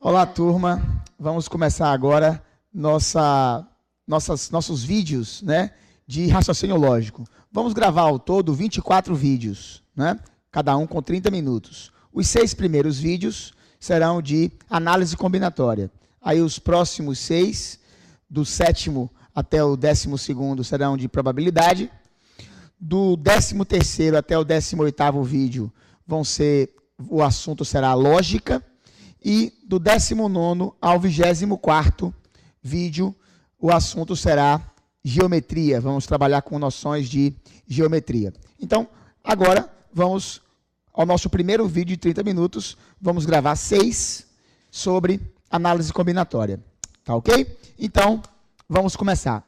Olá, turma. Vamos começar agora nossos vídeos, né, de raciocínio lógico. Vamos gravar ao todo 24 vídeos, né, cada um com 30 minutos. Os 6 primeiros vídeos serão de análise combinatória. Aí os próximos 6, do 7º até o 12º, serão de probabilidade. Do 13º até o 18º vídeo o assunto será lógica. E do 19º ao 24º vídeo, o assunto será geometria. Vamos trabalhar com noções de geometria. Então, agora vamos ao nosso primeiro vídeo de 30 minutos. Vamos gravar 6 sobre análise combinatória. Tá ok? Então, vamos começar.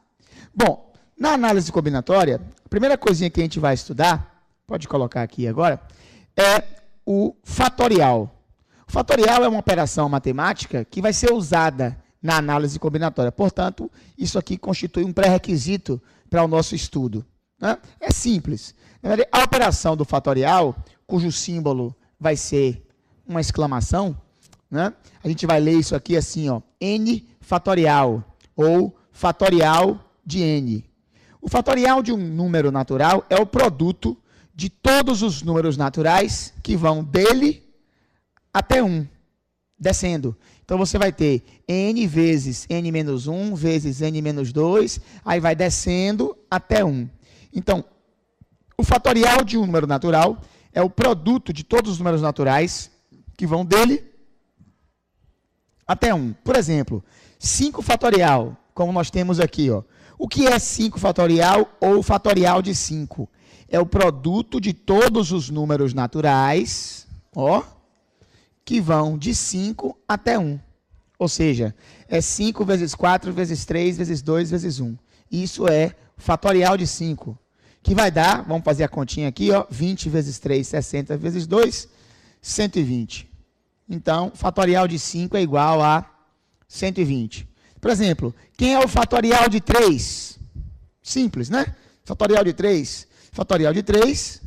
Bom, na análise combinatória, a primeira coisinha que a gente vai estudar, pode colocar aqui agora, é o fatorial. O fatorial é uma operação matemática que vai ser usada na análise combinatória. Portanto, isso aqui constitui um pré-requisito para o nosso estudo, né? É simples. A operação do fatorial, cujo símbolo vai ser uma exclamação, né? A gente vai ler isso aqui assim, ó, n fatorial, ou fatorial de n. O fatorial de um número natural é o produto de todos os números naturais que vão dele até 1, descendo. Então, você vai ter n vezes n-1 vezes n-2, aí vai descendo até 1. Então, o fatorial de um número natural é o produto de todos os números naturais que vão dele até 1. Por exemplo, 5 fatorial, como nós temos aqui, ó. O que é 5 fatorial ou fatorial de 5? É o produto de todos os números naturais, ó, que vão de 5 até 1. Ou seja, é 5 vezes 4 vezes 3 vezes 2 vezes 1. Isso é fatorial de 5. Que vai dar, vamos fazer a continha aqui, ó, 20 vezes 3, 60 vezes 2, 120. Então, fatorial de 5 é igual a 120. Por exemplo, quem é o fatorial de 3? Simples, né? Fatorial de 3. Fatorial de 3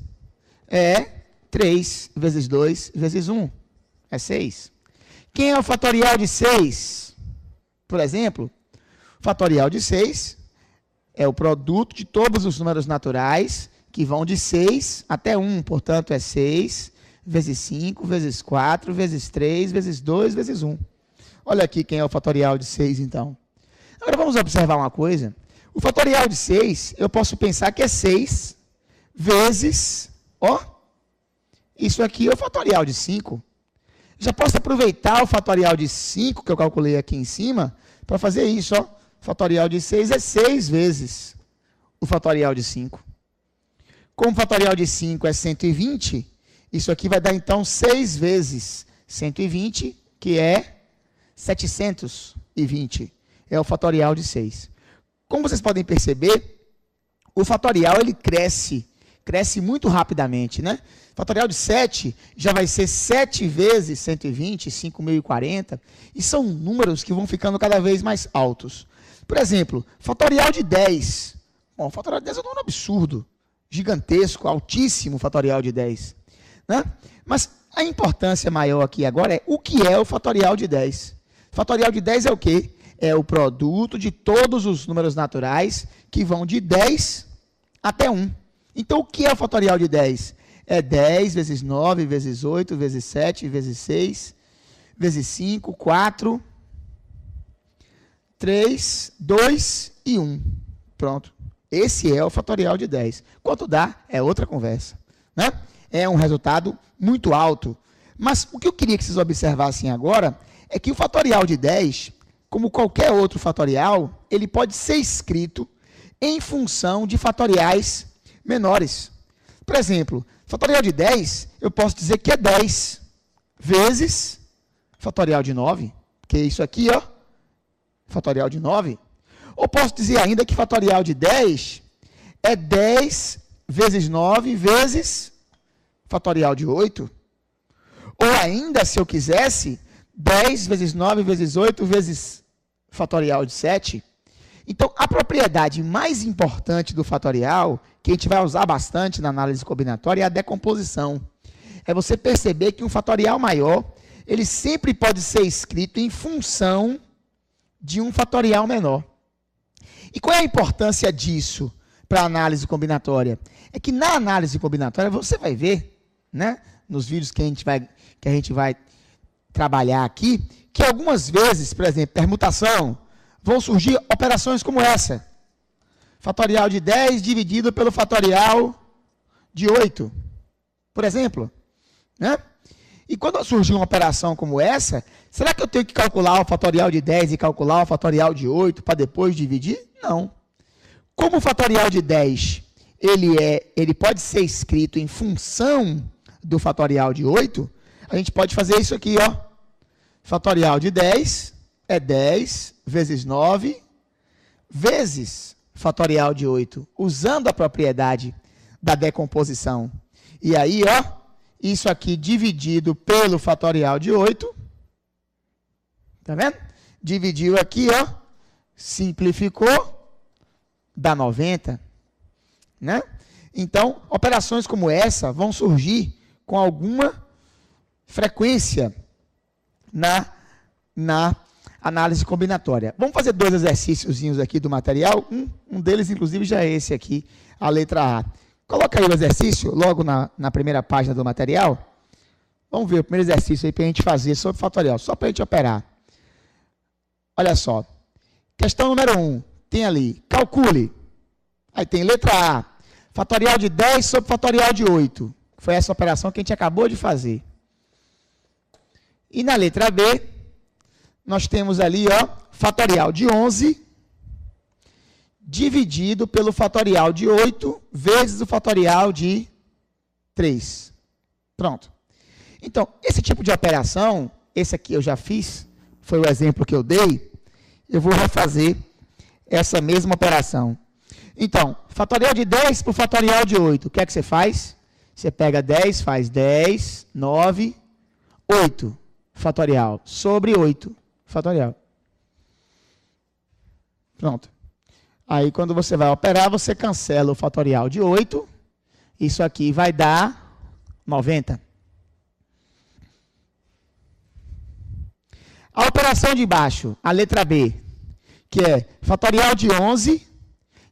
é 3 vezes 2 vezes 1. É 6. Quem é o fatorial de 6? Por exemplo, o fatorial de 6 é o produto de todos os números naturais que vão de 6 até 1. Portanto, é 6 vezes 5 vezes 4 vezes 3 vezes 2 vezes 1. Olha aqui quem é o fatorial de 6, então. Agora, vamos observar uma coisa. O fatorial de 6, eu posso pensar que é 6 vezes, ó, isso aqui é o fatorial de 5. Já posso aproveitar o fatorial de 5, que eu calculei aqui em cima, para fazer isso, ó. Fatorial de 6 é 6 vezes o fatorial de 5. Como o fatorial de 5 é 120, isso aqui vai dar, então, 6 vezes 120, que é 720. É o fatorial de 6. Como vocês podem perceber, o fatorial ele cresce muito rapidamente, né? Fatorial de 7 já vai ser 7 vezes 120, 5.040, e são números que vão ficando cada vez mais altos. Por exemplo, fatorial de 10. Bom, fatorial de 10 é um número absurdo, gigantesco, altíssimo fatorial de 10, né? Mas a importância maior aqui agora é o que é o fatorial de 10. Fatorial de 10 é o quê? É o produto de todos os números naturais que vão de 10 até 1. Então, o que é o fatorial de 10? É 10 vezes 9 vezes 8 vezes 7 vezes 6 vezes 5, 4, 3, 2 e 1. Pronto. Esse é o fatorial de 10. Quanto dá é outra conversa, né? É um resultado muito alto. Mas o que eu queria que vocês observassem agora é que o fatorial de 10, como qualquer outro fatorial, ele pode ser escrito em função de fatoriais menores. Por exemplo, fatorial de 10, eu posso dizer que é 10 vezes fatorial de 9, que é isso aqui, ó, fatorial de 9. Ou posso dizer ainda que fatorial de 10 é 10 vezes 9 vezes fatorial de 8. Ou ainda, se eu quisesse, 10 vezes 9 vezes 8 vezes fatorial de 7. Então, a propriedade mais importante do fatorial, que a gente vai usar bastante na análise combinatória, é a decomposição. É você perceber que um fatorial maior, ele sempre pode ser escrito em função de um fatorial menor. E qual é a importância disso para a análise combinatória? É que na análise combinatória você vai ver, né, nos vídeos que a gente vai trabalhar aqui, que algumas vezes, por exemplo, permutação, vão surgir operações como essa. Fatorial de 10 dividido pelo fatorial de 8, por exemplo. Né? E quando surgir uma operação como essa, será que eu tenho que calcular o fatorial de 10 e calcular o fatorial de 8 para depois dividir? Não. Como o fatorial de 10 ele pode ser escrito em função do fatorial de 8, a gente pode fazer isso aqui, ó. Fatorial de 10 é 10 vezes 9 vezes fatorial de 8, usando a propriedade da decomposição. E aí, ó, isso aqui dividido pelo fatorial de 8, tá vendo? Dividiu aqui, ó, simplificou, dá 90, né? Então, operações como essa vão surgir com alguma frequência na análise combinatória. Vamos fazer 2 exercíciozinhos aqui do material. Um deles, inclusive, já é esse aqui, a letra A. Coloca aí o exercício, logo na primeira página do material. Vamos ver o primeiro exercício aí para a gente fazer sobre fatorial, só para a gente operar. Olha só. Questão número 1. Tem ali, calcule. Aí tem letra A. Fatorial de 10 sobre fatorial de 8. Foi essa operação que a gente acabou de fazer. E na letra B, nós temos ali, ó, fatorial de 11 dividido pelo fatorial de 8 vezes o fatorial de 3. Pronto. Então, esse tipo de operação, esse aqui eu já fiz, foi o exemplo que eu dei, eu vou refazer essa mesma operação. Então, fatorial de 10 por fatorial de 8, o que é que você faz? Você pega 10, faz 10, 9, 8 fatorial sobre 8 fatorial. Pronto. Aí, quando você vai operar, você cancela o fatorial de 8. Isso aqui vai dar 90. A operação de baixo, a letra B, que é fatorial de 11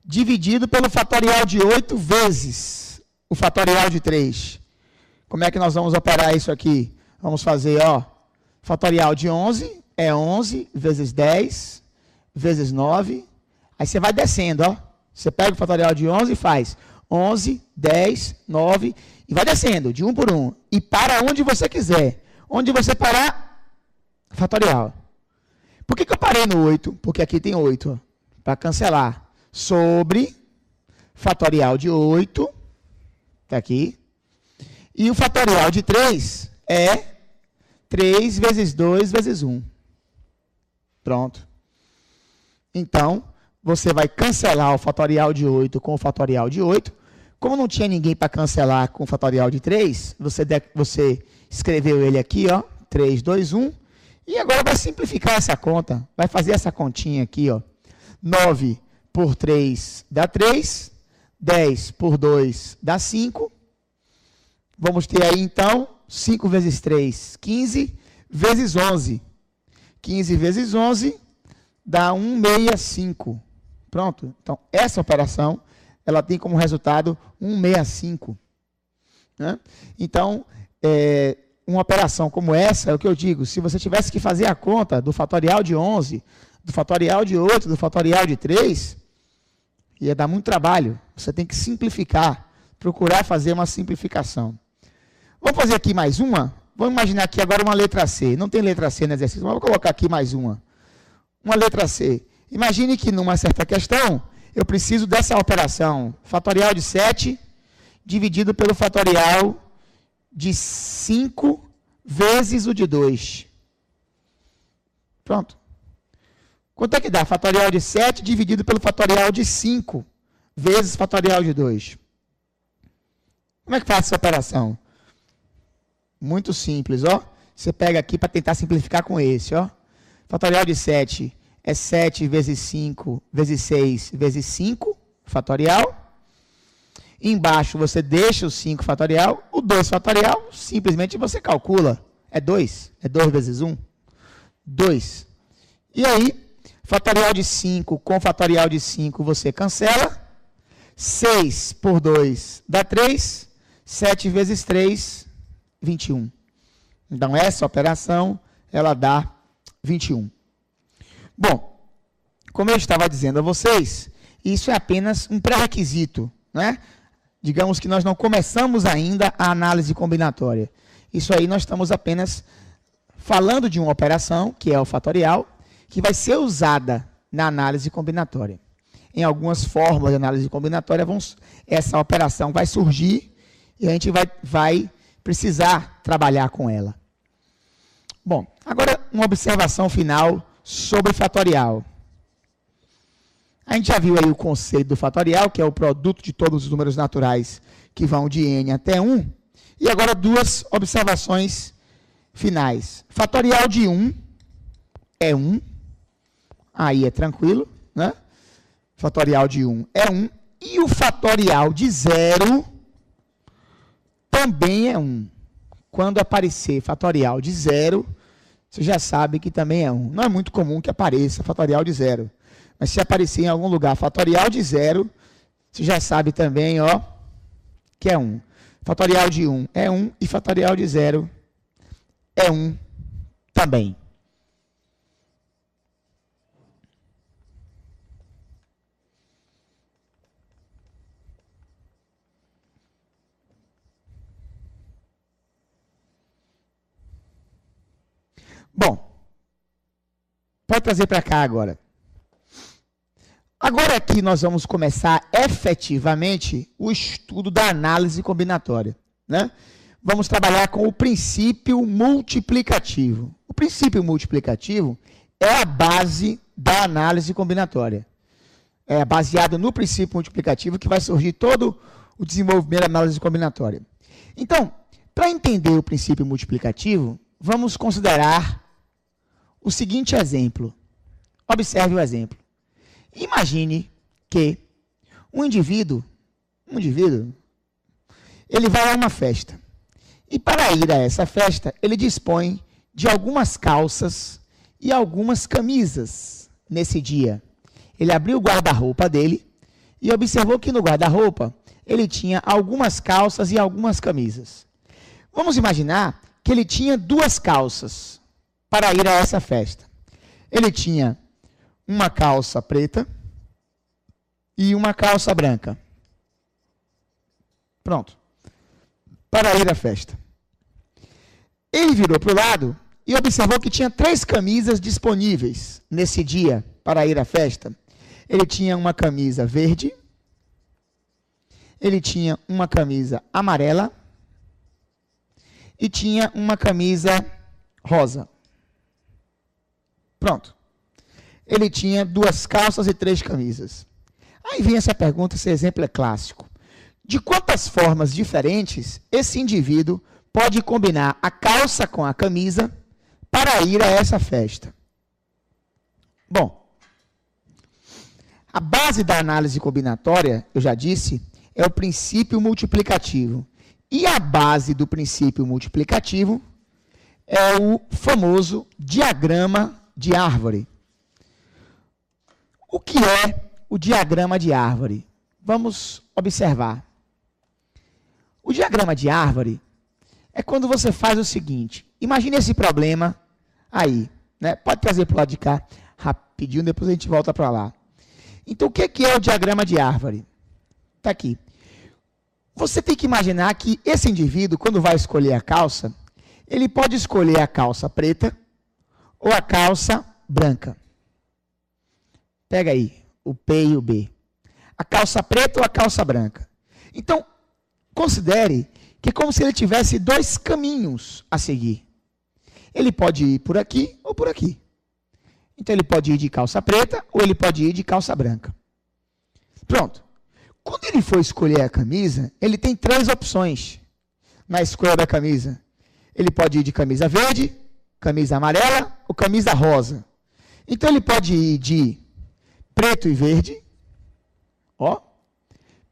dividido pelo fatorial de 8 vezes o fatorial de 3. Como é que nós vamos operar isso aqui? Vamos fazer, ó, fatorial de 11 é 11 vezes 10 vezes 9. Aí você vai descendo, ó. Você pega o fatorial de 11 e faz 11, 10, 9 e vai descendo de um por um. E para onde você quiser. Onde você parar, fatorial. Por que eu parei no 8? Porque aqui tem 8, para cancelar. Sobre fatorial de 8, está aqui. E o fatorial de 3 é 3 vezes 2 vezes 1. Pronto. Então, você vai cancelar o fatorial de 8 com o fatorial de 8. Como não tinha ninguém para cancelar com o fatorial de 3, você escreveu ele aqui, ó, 3, 2, 1. E agora vai simplificar essa conta. Vai fazer essa continha aqui, ó. 9 por 3 dá 3. 10 por 2 dá 5. Vamos ter aí, então, 5 vezes 3, 15, vezes 11. 15 vezes 11 dá 165. Pronto. Então, essa operação, ela tem como resultado 165. Né? Então, uma operação como essa, é o que eu digo, se você tivesse que fazer a conta do fatorial de 11, do fatorial de 8, do fatorial de 3, ia dar muito trabalho. Você tem que simplificar, procurar fazer uma simplificação. Vamos fazer aqui mais uma? Vamos imaginar aqui agora uma letra C. Não tem letra C no exercício, mas vou colocar aqui mais uma. Uma letra C. Imagine que numa certa questão, eu preciso dessa operação. Fatorial de 7 dividido pelo fatorial de 5 vezes o de 2. Pronto. Quanto é que dá? Fatorial de 7 dividido pelo fatorial de 5 vezes fatorial de 2. Como é que faz essa operação? Muito simples, ó. Você pega aqui para tentar simplificar com esse, ó. Fatorial de 7 é 7 vezes 5 vezes 6 vezes 5, fatorial. Embaixo você deixa o 5 fatorial, o 2 fatorial, simplesmente você calcula. É 2. É 2 vezes 1? 2. E aí, fatorial de 5 com fatorial de 5 você cancela. 6 por 2 dá 3. 7 vezes 3, 21. Então, essa operação, ela dá 21. Bom, como eu estava dizendo a vocês, isso é apenas um pré-requisito, né? Digamos que nós não começamos ainda a análise combinatória. Isso aí nós estamos apenas falando de uma operação, que é o fatorial, que vai ser usada na análise combinatória. Em algumas fórmulas de análise combinatória, essa operação vai surgir e a gente vai precisar trabalhar com ela. Bom, agora uma observação final sobre fatorial. A gente já viu aí o conceito do fatorial, que é o produto de todos os números naturais que vão de n até 1. E agora duas observações finais. Fatorial de 1 é 1. Aí é tranquilo, né? Fatorial de 1 é 1. E o fatorial de 0 também é 1. Quando aparecer fatorial de 0, você já sabe que também é 1. Não é muito comum que apareça fatorial de 0. Mas se aparecer em algum lugar fatorial de 0, você já sabe também, ó, que é 1. Fatorial de 1 é 1 e fatorial de 0 é 1 também. Bom, pode trazer para cá agora. Agora aqui nós vamos começar efetivamente o estudo da análise combinatória, né? Vamos trabalhar com o princípio multiplicativo. O princípio multiplicativo é a base da análise combinatória. É baseado no princípio multiplicativo que vai surgir todo o desenvolvimento da análise combinatória. Então, para entender o princípio multiplicativo, vamos considerar o seguinte exemplo. Observe o exemplo. Imagine que um indivíduo, ele vai a uma festa. E para ir a essa festa, ele dispõe de algumas calças e algumas camisas nesse dia. Ele abriu o guarda-roupa dele e observou que no guarda-roupa ele tinha algumas calças e algumas camisas. Vamos imaginar que ele tinha 2 calças para ir a essa festa. Ele tinha uma calça preta e uma calça branca. Pronto. Para ir à festa. Ele virou para o lado e observou que tinha 3 camisas disponíveis nesse dia para ir à festa. Ele tinha uma camisa verde, ele tinha uma camisa amarela e tinha uma camisa rosa. Pronto. Ele tinha 2 calças e 3 camisas. Aí vem essa pergunta, esse exemplo é clássico. De quantas formas diferentes esse indivíduo pode combinar a calça com a camisa para ir a essa festa? Bom, a base da análise combinatória, eu já disse, é o princípio multiplicativo. E a base do princípio multiplicativo é o famoso diagrama de árvore. O que é o diagrama de árvore? Vamos observar. O diagrama de árvore é quando você faz o seguinte. Imagine esse problema aí, né? Pode trazer para o lado de cá rapidinho, depois a gente volta para lá. Então, o que é o diagrama de árvore? Está aqui. Você tem que imaginar que esse indivíduo, quando vai escolher a calça, ele pode escolher a calça preta ou a calça branca. Pega aí, o P e o B. A calça preta ou a calça branca. Então, considere que é como se ele tivesse 2 caminhos a seguir. Ele pode ir por aqui ou por aqui. Então, ele pode ir de calça preta ou ele pode ir de calça branca. Pronto. Quando ele for escolher a camisa, ele tem 3 opções na escolha da camisa. Ele pode ir de camisa verde, camisa amarela ou camisa rosa. Então, ele pode ir de preto e verde, ó,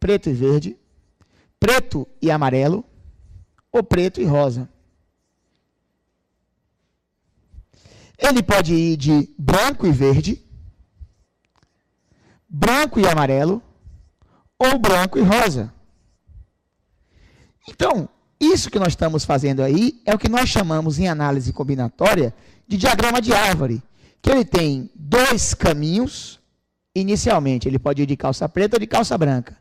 preto e verde, preto e amarelo, ou preto e rosa. Ele pode ir de branco e verde, branco e amarelo, ou branco e rosa. Então, isso que nós estamos fazendo aí é o que nós chamamos em análise combinatória de diagrama de árvore, que ele tem dois caminhos. Inicialmente, ele pode ir de calça preta ou de calça branca.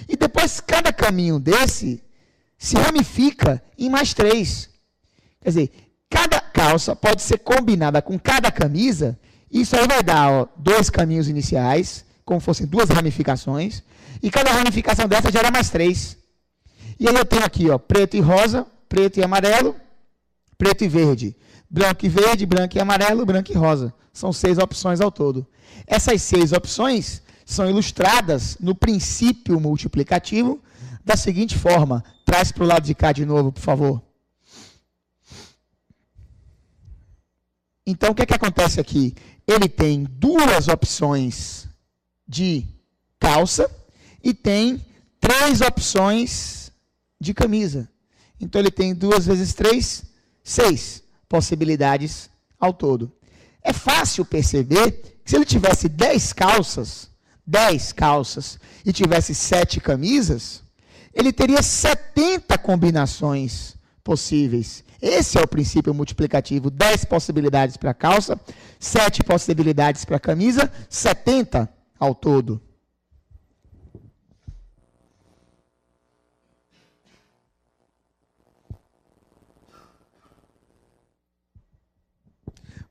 E depois, cada caminho desse se ramifica em mais três. Quer dizer, cada calça pode ser combinada com cada camisa. Isso aí vai dar dois caminhos iniciais, como fossem duas ramificações. E cada ramificação dessa gera mais três. E aí eu tenho aqui, preto e rosa, preto e amarelo, preto e verde. Branco e verde, branco e amarelo, branco e rosa. São 6 opções ao todo. Essas 6 opções são ilustradas no princípio multiplicativo da seguinte forma. Traz para o lado de cá de novo, por favor. Então, o que é que acontece aqui? Ele tem 2 opções de calça e tem 3 opções de camisa. Então, ele tem 2 vezes 3, 6 possibilidades ao todo. É fácil perceber que se ele tivesse 10 calças e tivesse 7 camisas, ele teria 70 combinações possíveis. Esse é o princípio multiplicativo. 10 possibilidades para a calça, 7 possibilidades para a camisa, 70 ao todo.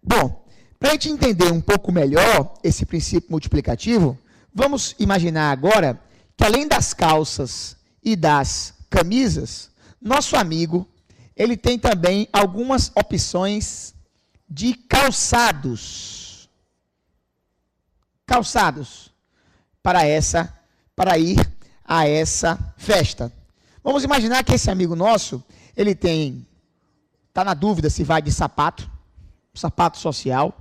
Bom, para a gente entender um pouco melhor esse princípio multiplicativo, vamos imaginar agora que além das calças e das camisas, nosso amigo, ele tem também algumas opções de calçados. Calçados para ir a essa festa. Vamos imaginar que esse amigo nosso, ele está na dúvida se vai de sapato social,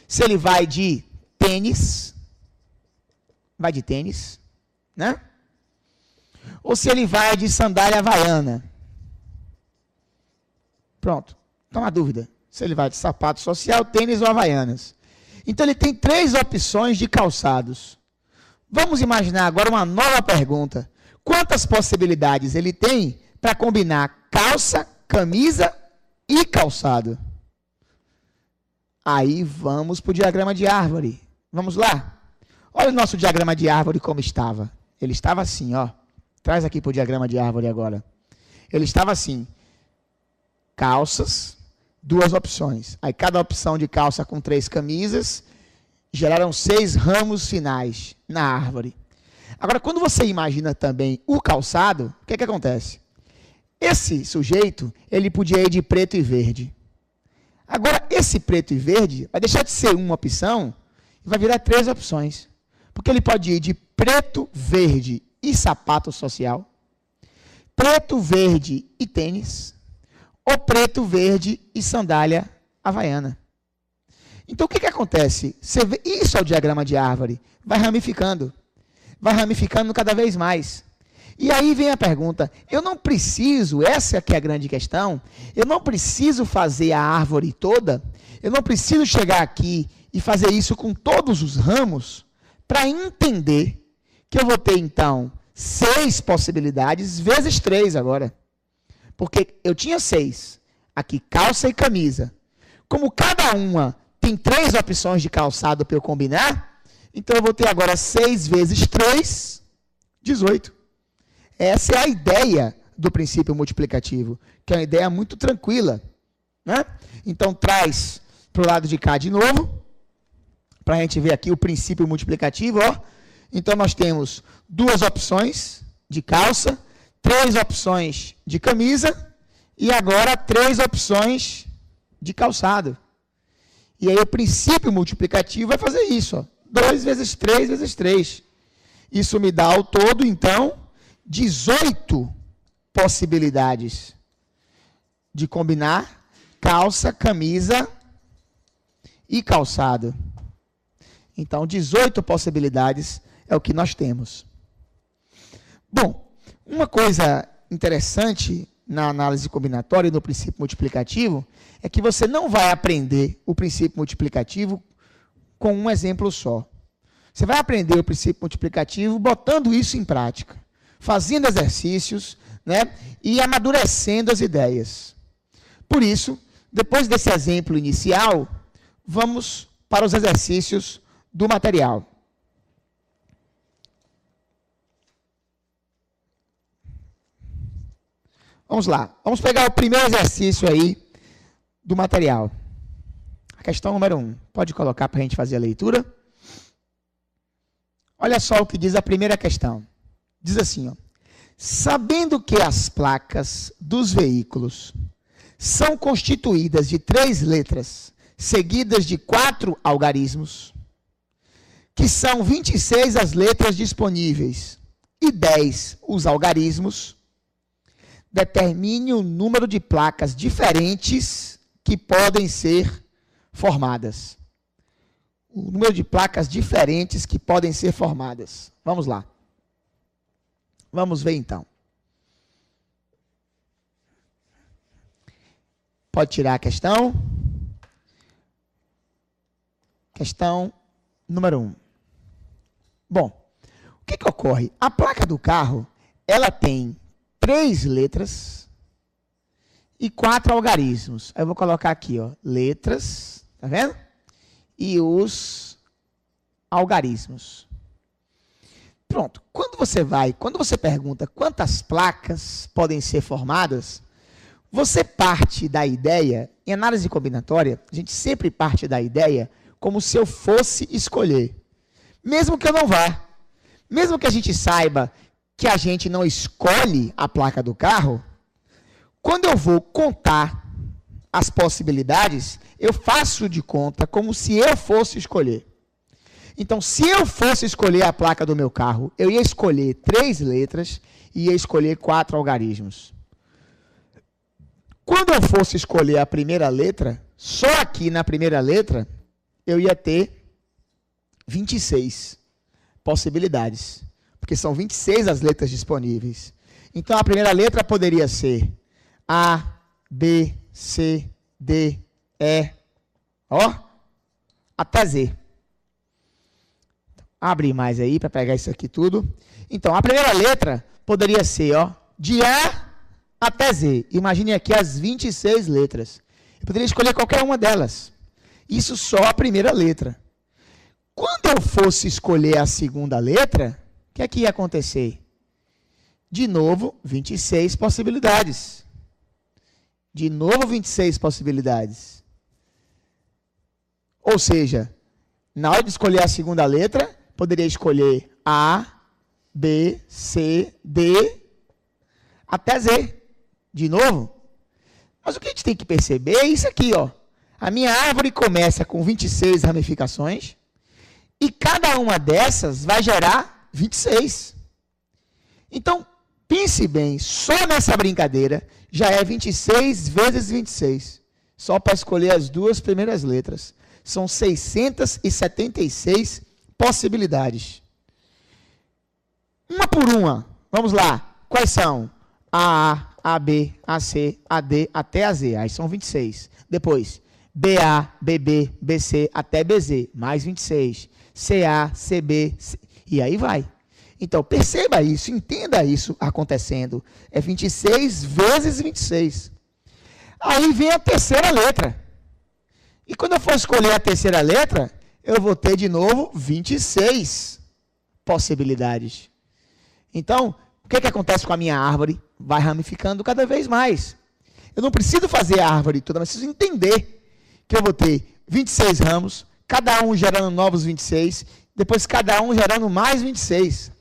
se ele vai de tênis, né? Ou se ele vai de sandália havaiana. Pronto, está na dúvida se ele vai de sapato social, tênis ou havaianas. Então ele tem 3 opções de calçados. Vamos imaginar agora uma nova pergunta. Quantas possibilidades ele tem para combinar calça, camisa e calçado? Aí vamos para o diagrama de árvore. Vamos lá? Olha o nosso diagrama de árvore como estava. Ele estava assim, ó. Traz aqui para o diagrama de árvore agora. Ele estava assim. Calças, 2 opções. Aí cada opção de calça com 3 camisas geraram 6 ramos finais na árvore. Agora, quando você imagina também o calçado, o que é que acontece? Esse sujeito, ele podia ir de preto e verde. Agora, esse preto e verde vai deixar de ser uma opção e vai virar 3 opções. Porque ele pode ir de preto, verde e sapato social, preto, verde e tênis, ou preto, verde e sandália havaiana. Então, o que acontece? Você vê, isso é o diagrama de árvore. Vai ramificando cada vez mais. E aí vem a pergunta, eu não preciso, essa aqui é a grande questão, eu não preciso fazer a árvore toda, eu não preciso chegar aqui e fazer isso com todos os ramos, para entender que eu vou ter, então, 6 possibilidades, vezes 3 agora. Porque eu tinha 6, aqui calça e camisa. Como cada uma tem 3 opções de calçado para eu combinar, então eu vou ter agora 6 vezes 3, 18. Essa é a ideia do princípio multiplicativo, que é uma ideia muito tranquila, né? Então, traz para o lado de cá de novo, para a gente ver aqui o princípio multiplicativo. Ó. Então, nós temos 2 opções de calça, 3 opções de camisa e agora 3 opções de calçado. E aí, o princípio multiplicativo vai fazer isso. Ó. 2 vezes 3 vezes 3. Isso me dá ao todo, então, 18 possibilidades de combinar calça, camisa e calçado. Então, 18 possibilidades é o que nós temos. Bom, uma coisa interessante na análise combinatória e no princípio multiplicativo é que você não vai aprender o princípio multiplicativo com um exemplo só. Você vai aprender o princípio multiplicativo botando isso em prática, fazendo exercícios, né, e amadurecendo as ideias. Por isso, depois desse exemplo inicial, vamos para os exercícios do material. Vamos lá. Vamos pegar o primeiro exercício aí do material. A questão número 1. Pode colocar para a gente fazer a leitura? Olha só o que diz a primeira questão. Diz assim, ó. Sabendo que as placas dos veículos são constituídas de 3 letras, seguidas de 4 algarismos, que são 26 as letras disponíveis e 10 os algarismos, determine o número de placas diferentes que podem ser formadas. O número de placas diferentes que podem ser formadas. Vamos lá. Vamos ver então. Pode tirar a questão. Questão número 1. Bom, o que ocorre? A placa do carro, ela tem 3 letras e 4 algarismos. Aí eu vou colocar aqui, ó, letras, tá vendo? E os algarismos. Pronto. Quando você pergunta quantas placas podem ser formadas, você parte da ideia, em análise combinatória, a gente sempre parte da ideia como se eu fosse escolher. Mesmo que eu não vá. Mesmo que a gente saiba que a gente não escolhe a placa do carro, quando eu vou contar as possibilidades, eu faço de conta como se eu fosse escolher. Então, se eu fosse escolher a placa do meu carro, eu ia escolher 3 letras e ia escolher 4 algarismos. Quando eu fosse escolher a primeira letra, só aqui na primeira letra, eu ia ter 26 possibilidades. Porque são 26 as letras disponíveis. Então, a primeira letra poderia ser A, B, C, D, E, ó, até Z. Abre mais aí para pegar isso aqui tudo. Então, a primeira letra poderia ser, ó, de A até Z. Imagine aqui as 26 letras. Eu poderia escolher qualquer uma delas. Isso só a primeira letra. Quando eu fosse escolher a segunda letra, o que ia acontecer? De novo, 26 possibilidades. De novo, 26 possibilidades. Ou seja, na hora de escolher a segunda letra, poderia escolher A, B, C, D, até Z. De novo. Mas o que a gente tem que perceber é isso aqui, ó. A minha árvore começa com 26 ramificações e cada uma dessas vai gerar 26. Então, pense bem, só nessa brincadeira já é 26 vezes 26. Só para escolher as 2 primeiras letras. São 676 possibilidades. Uma por uma. Vamos lá. Quais são? A, AB, AC, AD, até a Z. Aí são 26. Depois, BA, BB, BC, até BZ. Mais 26. CA, CB, e aí vai. Então, perceba isso, entenda isso acontecendo. É 26 vezes 26. Aí vem a terceira letra. E quando eu for escolher a terceira letra, eu vou ter de novo 26 possibilidades. Então, o que acontece com a minha árvore? Vai ramificando cada vez mais. Eu não preciso fazer a árvore toda, mas preciso entender que eu vou ter 26 ramos, cada um gerando novos 26, depois cada um gerando mais 26.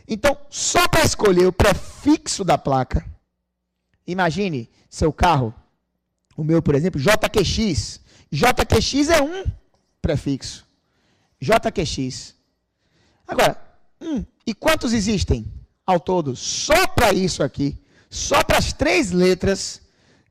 Então, só para escolher o prefixo da placa, imagine seu carro, o meu, por exemplo, JQX. JQX é um prefixo. JQX. Agora, e quantos existem ao todo? Só para isso aqui, só para as 3 letras,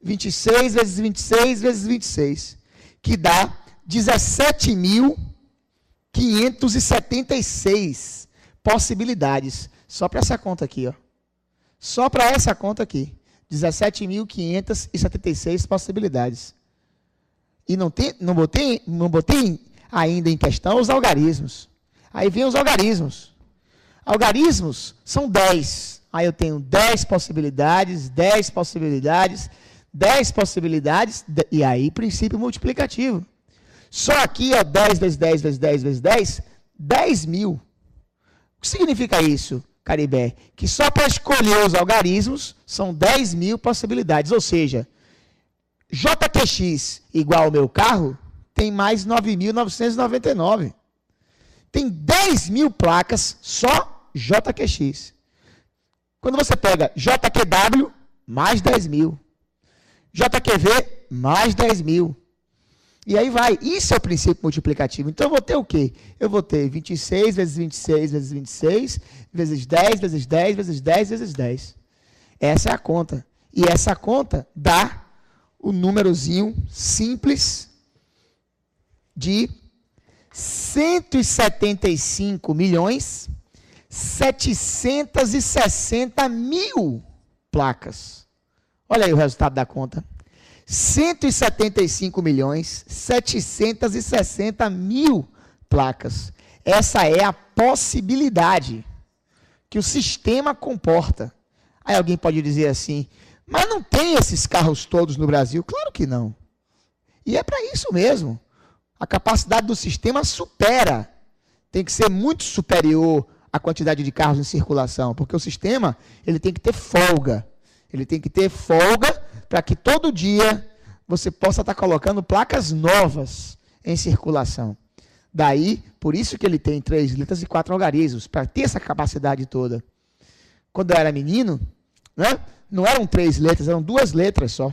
26 vezes 26 vezes 26, que dá 17.576 possibilidades. Só para essa conta aqui, ó. Só para essa conta aqui. 17.576 possibilidades. E não botei ainda em questão os algarismos. Aí vem os algarismos. Algarismos são 10. Aí eu tenho 10 possibilidades, 10 possibilidades, 10 possibilidades, e aí princípio multiplicativo. Só aqui, ó, 10 vezes 10 vezes 10 vezes 10, 10 mil. O que significa isso, Caribé? Que só para escolher os algarismos são 10 mil possibilidades. Ou seja, JQX igual ao meu carro tem mais 9.999. Tem 10 mil placas só JQX. Quando você pega JQW, mais 10 mil. JQV, mais 10 mil. E aí vai. Isso é o princípio multiplicativo. Então, eu vou ter o quê? Eu vou ter 26 vezes 26 vezes 26, vezes 10, vezes 10, vezes 10, vezes 10. Essa é a conta. E essa conta dá o númerozinho simples de 175.760.000 placas. Olha aí o resultado da conta. 175.760.000 placas. Essa é a possibilidade que o sistema comporta. Aí alguém pode dizer assim, mas não tem esses carros todos no Brasil? Claro que não. E é para isso mesmo. A capacidade do sistema supera. Tem que ser muito superior à quantidade de carros em circulação, porque o sistema ele tem que ter folga. Ele tem que ter folga para que todo dia você possa estar colocando placas novas em circulação. Daí, por isso que ele tem 3 letras e 4 algarismos, para ter essa capacidade toda. Quando eu era menino, né, não eram 3 letras, eram 2 letras só.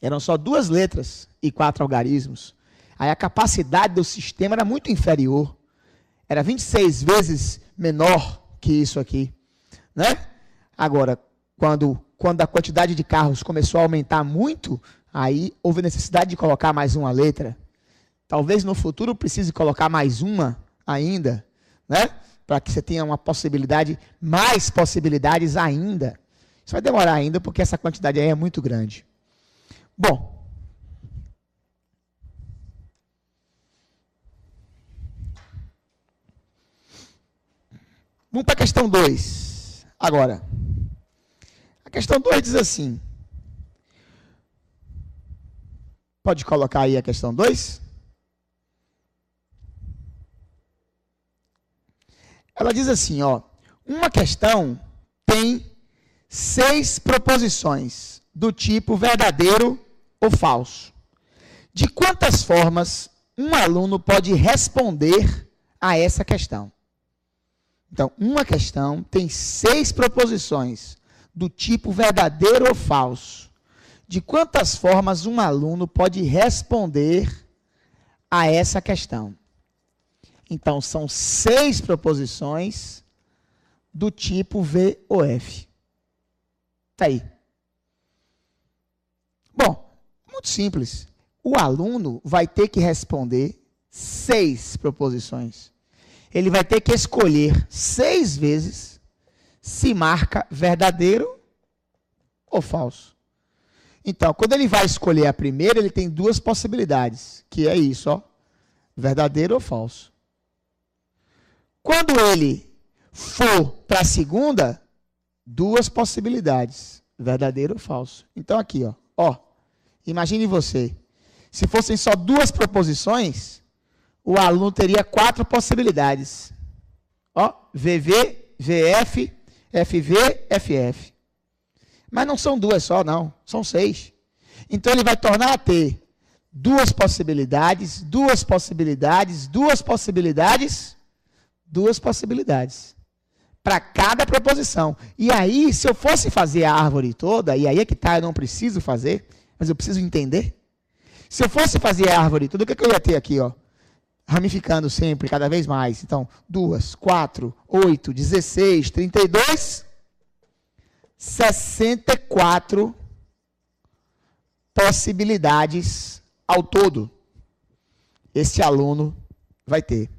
Eram só 2 letras e 4 algarismos. Aí a capacidade do sistema era muito inferior. Era 26 vezes menor que isso aqui. Né? Agora, quando a quantidade de carros começou a aumentar muito, aí houve necessidade de colocar mais uma letra. Talvez no futuro precise colocar mais uma ainda, né? Para que você tenha uma possibilidade, mais possibilidades ainda. Isso vai demorar ainda, porque essa quantidade aí é muito grande. Bom. Vamos para a questão 2. Agora. A questão 2 diz assim. Pode colocar aí a questão 2? Ela diz assim, ó. Uma questão tem 6 proposições do tipo verdadeiro ou falso. De quantas formas um aluno pode responder a essa questão? Então, uma questão tem 6 proposições do tipo verdadeiro ou falso. De quantas formas um aluno pode responder a essa questão? Então, são 6 proposições do tipo V ou F. Está aí. Bom, muito simples. O aluno vai ter que responder 6 proposições. Ele vai ter que escolher 6 vezes se marca verdadeiro ou falso. Então, quando ele vai escolher a primeira, ele tem 2 possibilidades, que é isso, ó, verdadeiro ou falso. Quando ele for para a segunda, 2 possibilidades, verdadeiro ou falso. Então, aqui, ó, imagine você, se fossem só 2 proposições, o aluno teria 4 possibilidades. Ó, VV, VF, FV, FF. Mas não são 2 só, não. São 6. Então, ele vai tornar a ter 2 possibilidades, 2 possibilidades, 2 possibilidades, 2 possibilidades. Para cada proposição. E aí, se eu fosse fazer a árvore toda, e aí é que tá, eu não preciso fazer, mas eu preciso entender. Se eu fosse fazer a árvore toda, o que eu ia ter aqui, ó? Ramificando sempre, cada vez mais. Então, 2, 4, 8, 16, 32, 64 possibilidades ao todo esse aluno vai ter.